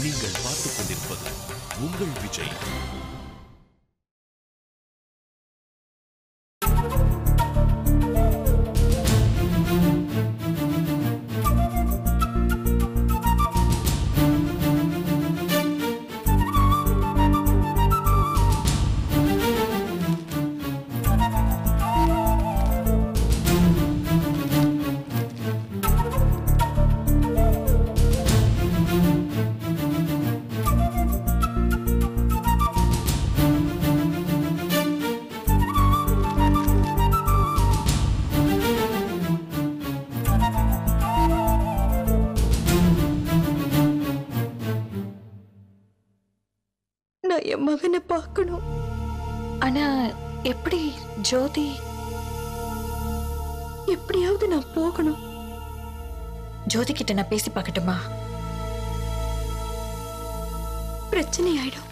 நீங்கள் பார்த்துக் கொண்டிருப்பது உங்கள் விஜய். நான் என் மகனை பார்க்கணும். ஆனா எப்படி ஜோதி? எப்படியாவது நான் போகணும். ஜோதி கிட்ட நான் பேசி பார்க்கட்டுமா? பிரச்சனை ஆயிடும்.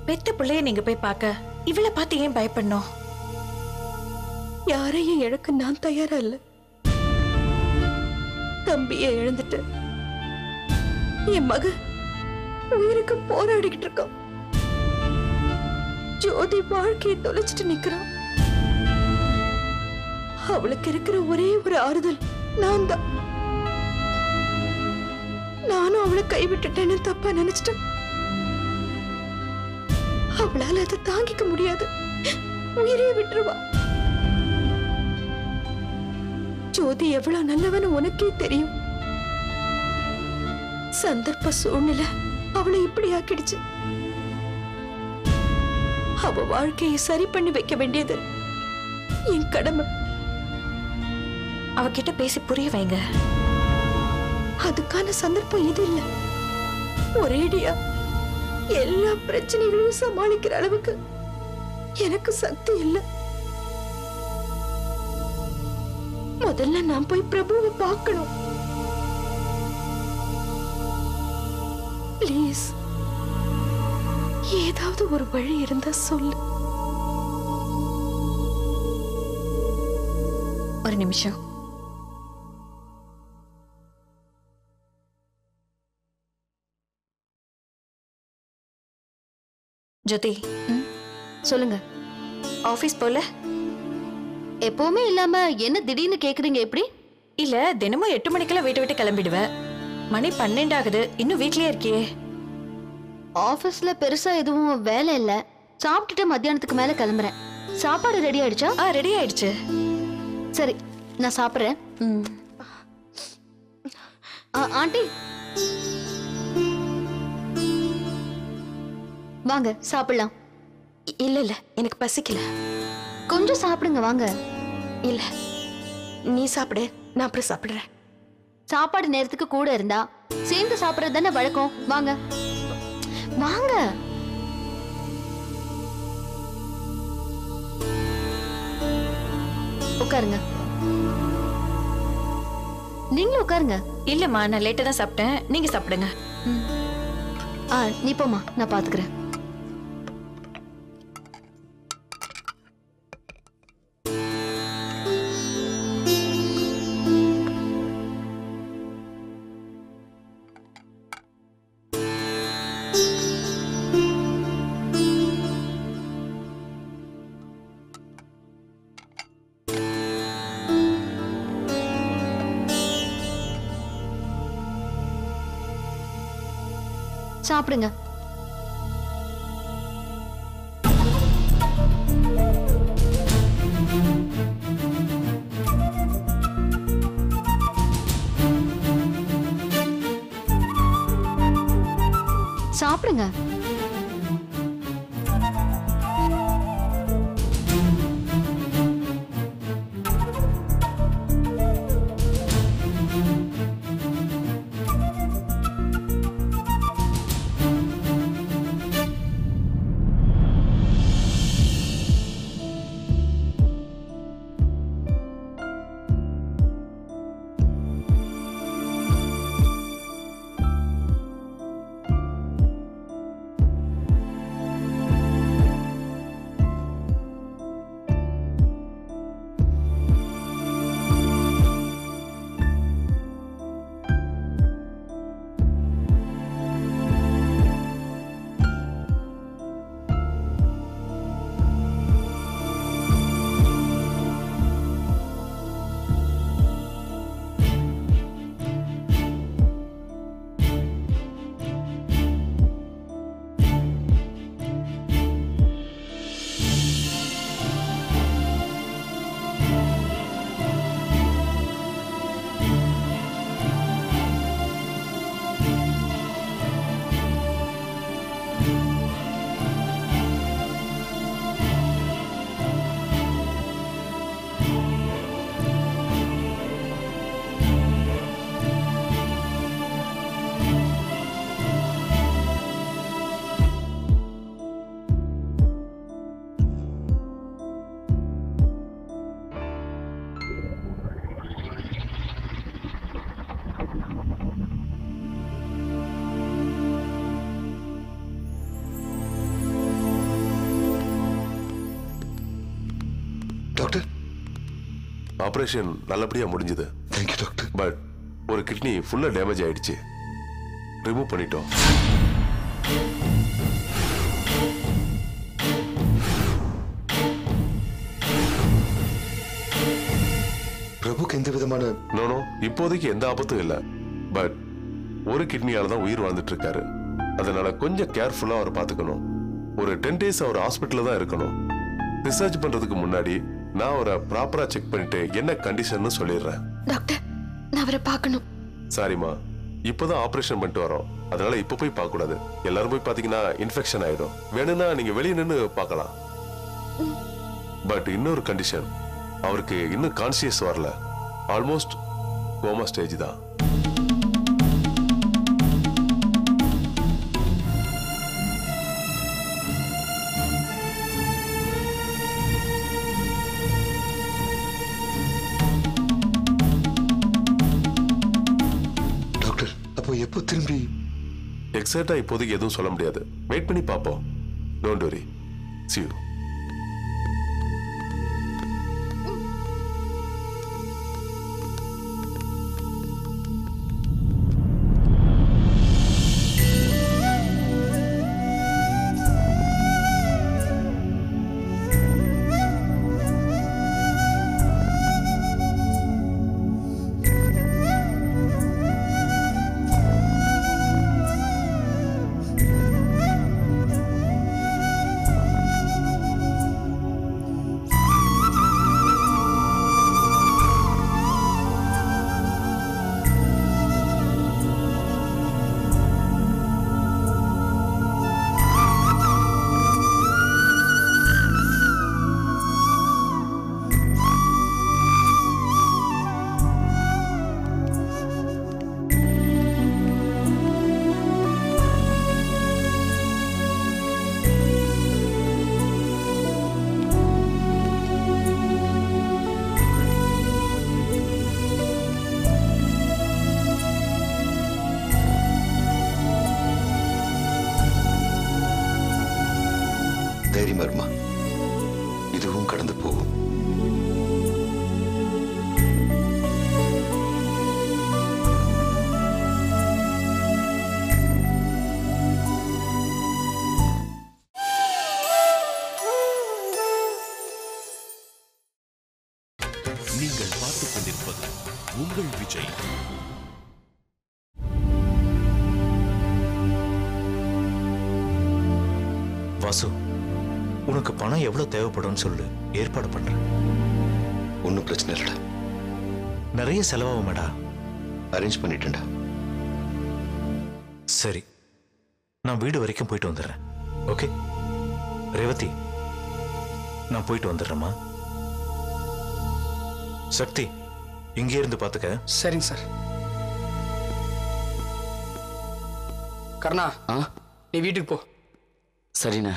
பெத்த பிள்ளைய நீங்க போய் பார்க்க இவளை பார்த்து ஏன் பயப்படணும்? யாரையும் இழக்க நான் தயாரா இல்ல. தம்பியை இழந்துட்டு என் மக உயிருக்கு போராடிக்கிட்டு இருக்கான். ஜோதி வாழ்க்கையை தொலைச்சிட்டு நிக்கிறான். அவளுக்கு இருக்கிற ஒரே ஒரு ஆறுதல் நான் தான். நானும் அவளை கைவிட்டுட்டேன்னு தப்பா நினைச்சிட்டேன். அவளால அதை தாங்கிக்க முடியாது. உயிரே விட்டுருவா. ஜோதி எவ்வளவு நல்லவன்னு உனக்கே தெரியும். சந்தர்ப்ப சூழ்நிலை அவளை இப்படி ஆக்கிடுச்சு. அவ வாழ்க்கையை சரி பண்ணி வைக்க வேண்டியது என் கடமை. அவகிட்ட பேசி புரிய வைங்க. அதுக்கான சந்தர்ப்பம் இது இல்ல. ஒரேடியா எல்லா பிரச்சனைகளையும் சமாளிக்கிற அளவுக்கு எனக்கு சக்தி இல்ல. முதல்ல நான் போய் பிரபுவை பார்க்கணும். பிளீஸ், ஏதாவது ஒரு வழி இருந்தா சொல்லு. ஒரு நிமிஷம். ஜோதி, சொல்லுங்க. ஆபீஸ் போல? எப்பவுமே இல்லாம என்ன திடீர்னு கேக்குறீங்க? எப்படி? இல்ல, தினமும் 8 மணிக்கெல்லாம் வீட்டை விட்டு கிளம்பிடுவேன். மணி 12 ஆகுது, இன்னும் வீட்லயே இருக்கியே. ஆபீஸ்ல பெருசா எதுவும் வேலை இல்ல. சாப்பிட்டுட்டு மத்தியானத்துக்கு மேல கிளம்புறேன். சாப்பாடு ரெடி ஆயிடுச்சா? ரெடி ஆயிடுச்சு. சரி, நான் சாப்பிடுறேன். ஆண்டி வாங்க சாப்பிடலாம். இல்ல இல்ல, எனக்கு பசிக்கல. கொஞ்சம் சாப்பிடுங்க வாங்க. இல்ல, நீ சாப்பிடு, நான் அப்புறம் சாப்பிடுறேன். சாப்பாடு நேரத்துக்கு கூட இருந்தா சேர்ந்து சாப்பிடுறது தானே வழக்கம். வாங்க வாங்க. உட்காருங்க. நீங்களும் உட்காருங்க. இல்லம்மா, நான் லேட்டா தான் சாப்பிட்டேன். நீங்க சாப்பிடுங்க. நீ போமா, நான் பாத்துக்கிறேன். சாப்பிடுங்க. சாப்பிடுங்க. ஆபரேஷன் நல்லபடியா முடிஞ்சது. Thank you doctor. பட் ஒரு கிட்னி ஃபுல்லா டேமேஜ் ஆயிடுச்சு. ரிமூவ் பண்ணிட்டோம். பிரபுக்கு எந்த விதமான நோ இப்போதைக்கு எந்த ஆபத்தும் இல்லை. பட் ஒரு கிட்னியால தான் உயிர் வாழ்ந்துட்டு இருக்காரு. அதனால கொஞ்சம் கேர்ஃபுல்லா அவர் பாத்துக்கணும். ஒரு 10 days அவர் ஹாஸ்பிட்டல்ல தான் இருக்கணும். ரிசர்ச் பண்றதுக்கு முன்னாடி நான் அவரை ப்ராப்பரா செக் பண்ணிட்டு என்ன கண்டிஷன் சொல்லிடுறேன். டாக்டர், நான் அவரை பார்க்கணும். சாரிமா, இப்பதான் ஆபரேஷன் பண்ணிட்டு வரோம். அதனால இப்ப போய் பார்க்க கூடாது. எல்லாரும் போய் பாத்தீங்கன்னா இன்ஃபெக்ஷன் ஆயிடும். வேணும்னா நீங்க வெளியே நின்று பார்க்கலாம். பட் இன்னொரு கண்டிஷன், அவருக்கு இன்னும் கான்சியஸ் வரல. ஆல்மோஸ்ட் கோமா ஸ்டேஜ் தான். எப்போ திரும்பி? எக்ஸாக்ட்டா இப்போதைக்கு எதுவும் சொல்ல முடியாது. வெயிட் பண்ணி பார்ப்போம். Don't worry. See you. தைரியமா இருமா, இதுவும் கடந்து போகும். நீங்கள் பார்த்துக் கொண்டிருப்பது உங்கள் விஜய். வாசு, உனக்கு பணம் எவ்வளவு தேவைப்படும் சொல்லு, ஏற்பாடு பண்றேன். ஒன்னும் பிரச்சனை இல்லடா. நிறைய செலவாகுமேடா. அரேஞ்ச் பண்ணிட்டேன்டா. சரி, நான் வீடு வரைக்கும் போயிட்டு வந்துடுறேன். ஓகே ரேவதி, நான் போயிட்டு வந்துடுறேம்மா. சக்தி, இங்கே இருந்து பாத்துக்க. சரிங்க சார். கர்ணா, நீ வீட்டுக்கு போ. சரிண்ணா.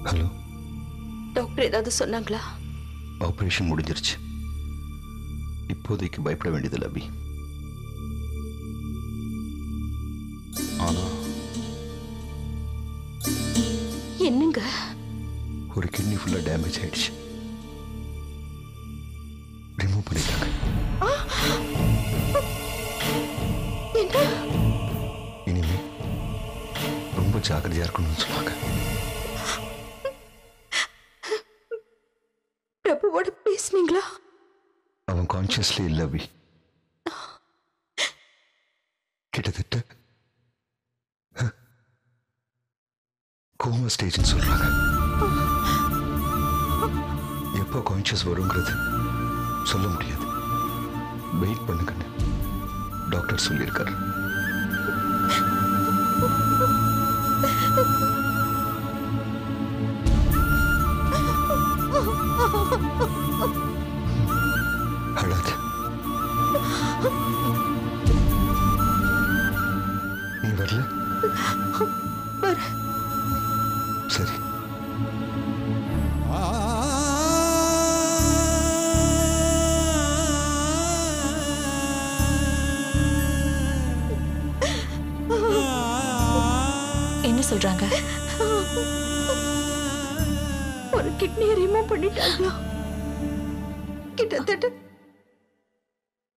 ஹலோ, டாக்டர் ஏதாவது சொன்னாங்களா? ஆபரேஷன் முடிஞ்சிருச்சு. இப்போதைக்கு பயப்பட வேண்டியதில்லை அபி. ஆனா என்னங்க? ஒரு கிட்னி ஃபுல்லா டேமேஜ் ஆயிடுச்சு. ரிமூவ் பண்ணிட்டாங்க. இனிமே ரொம்ப ஜாக்கிரதையா இருக்கணும்னு சொன்னாங்க. பிரபுவோட பேசுனீங்களா? அவன் கான்சியஸ்லி இல்ல அபி. கிட்டத்தட்ட கோமா ஸ்டேஜ்னு சொல்றாங்க. எப்போ கான்சியஸ் வருங்கிறது சொல்ல முடியாது. வெயிட் பண்ணுங்கன்னு டாக்டர் சொல்லியிருக்காரு. அழாதீங்க. வரல? சரி. என்ன சொல்றாங்க? ஒரு கிட்னியை ரிமூவ் பண்ணிட்டாங்களா? கிட்டத்தட்ட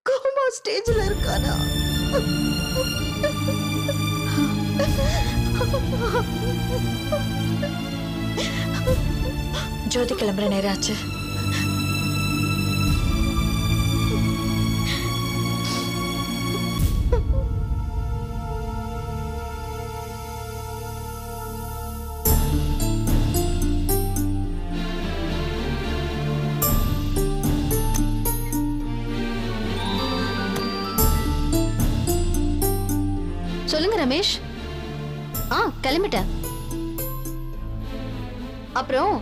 கோமா ஸ்டேஜ்ல இருக்கானா? ஜோதி கிளம்புற நேரம் ஆச்சு. சொல்லுங்க ரமேஷ். கிளம்பிட்டேன். அப்புறம்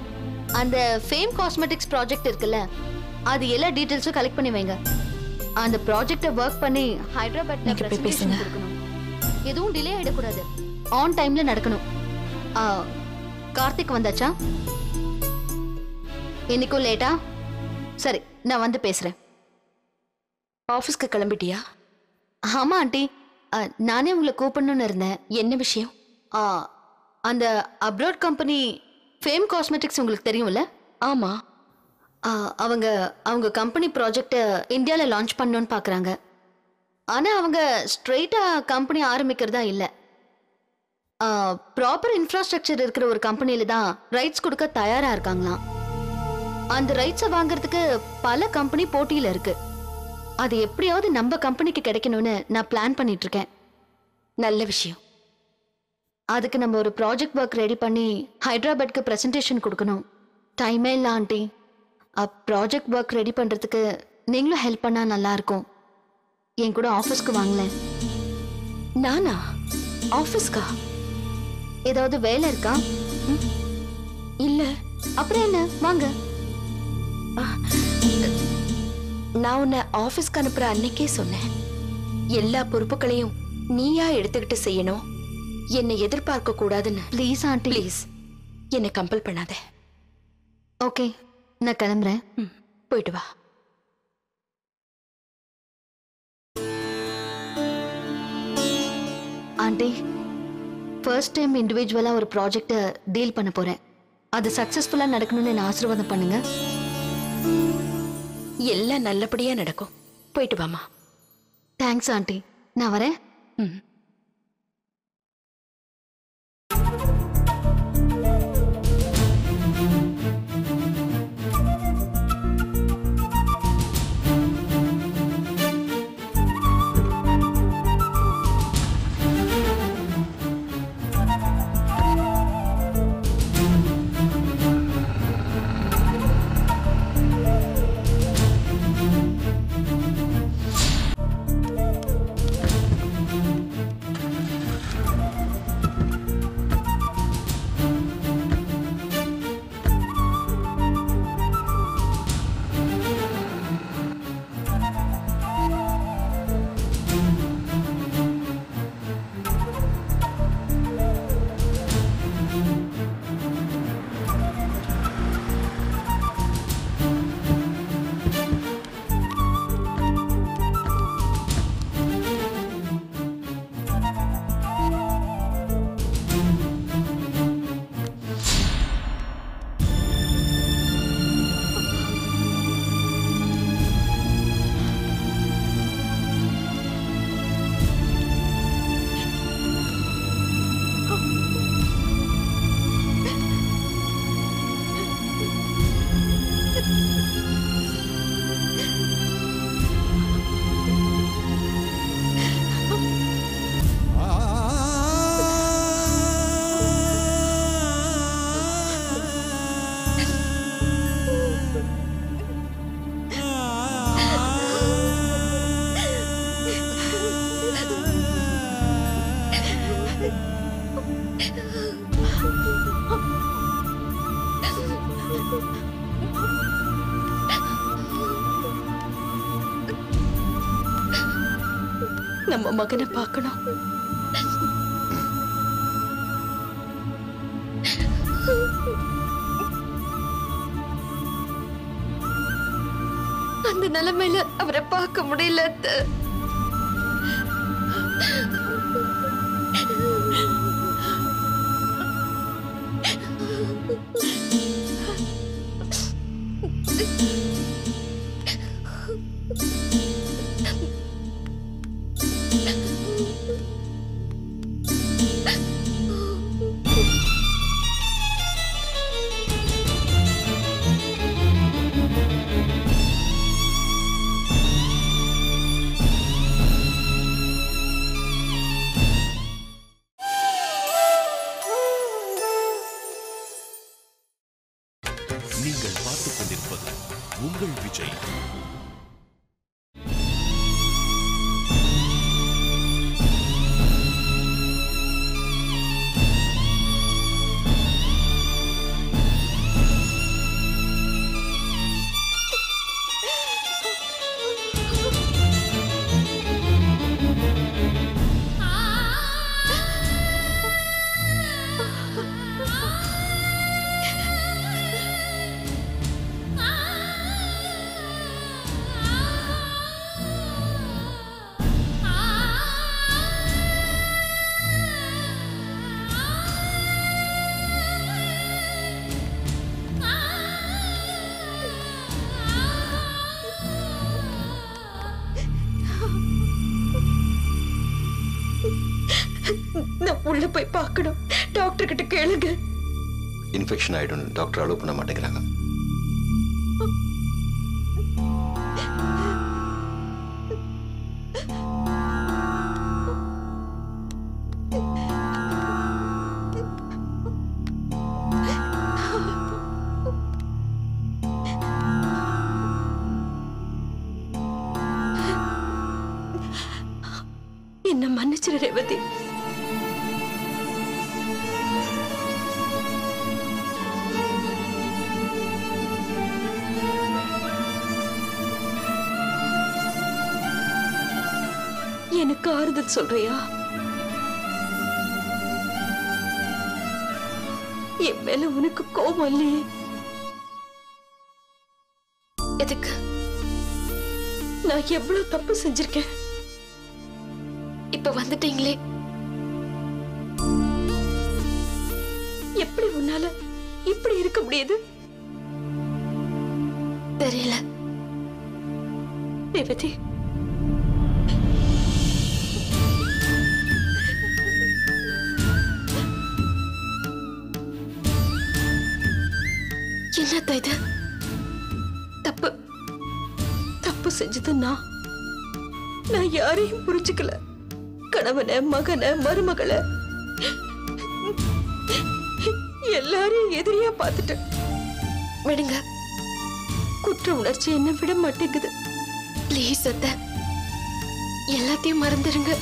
அந்த ஃபேம் காஸ்மெட்டிக்ஸ் ப்ராஜெக்ட் இருக்குல்ல, அது எல்லா டீடைல்ஸும் கலெக்ட் பண்ணி வைங்க. அந்த ப்ராஜெக்ட்டை ஒர்க் பண்ணி ஹைதராபாத்ல பிரசன்டேஷன் கொடுக்கணும். எதுவும் டிலே ஆயிடக்கூடாது. ஆன் டைம்ல நடக்கணும். கார்த்திக் வந்தாச்சா? இன்னைக்கும் லேட்டா? சரி, நான் வந்து பேசுறேன். ஆபீஸ்க்கு கிளம்பிட்டியா? ஆமா ஆண்டி, நானே உங்களை கூப்பிடணும்னு இருந்தேன். என்ன விஷயம்? அந்த அப்ராட் கம்பெனி ஃபேம் காஸ்மெட்டிக்ஸ் உங்களுக்கு தெரியும்ல? ஆமா. அவங்க கம்பெனி ப்ராஜெக்டை இந்தியாவில் லான்ச் பண்ணணும்னு பார்க்குறாங்க. ஆனால் அவங்க ஸ்ட்ரெயிட்டாக கம்பெனி ஆரம்பிக்கிறதா இல்லை. ப்ராப்பர் இன்ஃப்ராஸ்ட்ரக்சர் இருக்கிற ஒரு கம்பெனியில் தான் ரைட்ஸ் கொடுக்க தயாராக இருக்காங்களாம். அந்த ரைட்ஸை வாங்குறதுக்கு பல கம்பெனி போட்டியில் இருக்கு. அது எப்படியாவது நம்ம கம்பெனிக்கு கிடைக்கணும்னு நான் பிளான் பண்ணிட்டு இருக்கேன். நல்ல விஷயம். அதுக்கு நம்ம ஒரு ப்ராஜெக்ட் ஒர்க் ரெடி பண்ணி ஹைதராபாத்க்கு பிரசன்டேஷன் கொடுக்கணும். டைமே இல்லை ஆண்டி. ப்ராஜெக்ட் ஒர்க் ரெடி பண்ணுறதுக்கு நீங்களும் ஹெல்ப் பண்ணால் நல்லா இருக்கும். என் கூட ஆஃபீஸ்க்கு வாங்கலேன். நானா? ஆஃபீஸ்க்கா? ஏதாவது வேலை இருக்கா? இல்ல. அப்புறம் என்ன, வாங்க. நான் உன்னை ஆஃபீஸ்க்கு அனுப்புற அன்னைக்கே சொன்னேன், எல்லா பொறுப்புகளையும் நீயா எடுத்துக்கிட்டு செய்யணும், என்னை எதிர்பார்க்க கூடாதுன்னு. ப்ளீஸ் ஆண்டி, ப்ளீஸ் என்னை கம்பல் பண்ணாத. ஓகே, நான் கிளம்புறேன். போயிட்டு வா. ஆண்டி, ஃபர்ஸ்ட் டைம் இண்டிவிஜுவலாக ஒரு ப்ராஜெக்டை டீல் பண்ண போகிறேன். அது சக்ஸஸ்ஃபுல்லாக நடக்கணும்னு என்ன ஆசீர்வாதம் பண்ணுங்க. எல்லாம் நல்லபடியா நடக்கும். போயிட்டு வாமா. தேங்க்ஸ் ஆண்டி, நான் வரேன். நம்ம மகனை பார்க்கணும். இந்த நிலைமையில அவரை பார்க்க முடியல அத்தை. நீங்கள் பார்த்துக் கொண்டிருப்பது உங்கள் விஜய். நான் உள்ள போய் பார்க்கணும். டாக்டர் கிட்ட கேளுங்க. இன்ஃபெக்ஷன் ஆயிடும், டாக்டர் அலோவ் பண்ண மாட்டேங்கிறாங்க. என்ன மன்னிச்சிரு ரேவதி. எனக்கு ஆறுதல் சொல்றியா? என் மேல உனக்கு கோபம் இல்லையே? எதுக்கு? நான் எவ்வளவு தப்பு செஞ்சிருக்கேன். இப்ப வந்துட்டீங்களே, எப்படி உன்னால இப்படி இருக்க முடியுது? தெரியல ரேவதி. என்னத்த இது? தப்பு தப்பு செஞ்சது நான் யாரையும் புரிஞ்சுக்கல. கணவனை, மகனை, மருமகளை எல்லாரையும் எதிரியா பார்த்துட்டேன். விடுங்க, குற்ற உணர்ச்சி என்ன விட மாட்டேங்குது. ப்ளீஸ் அத்தை, எல்லாத்தையும் மறந்துடுங்க.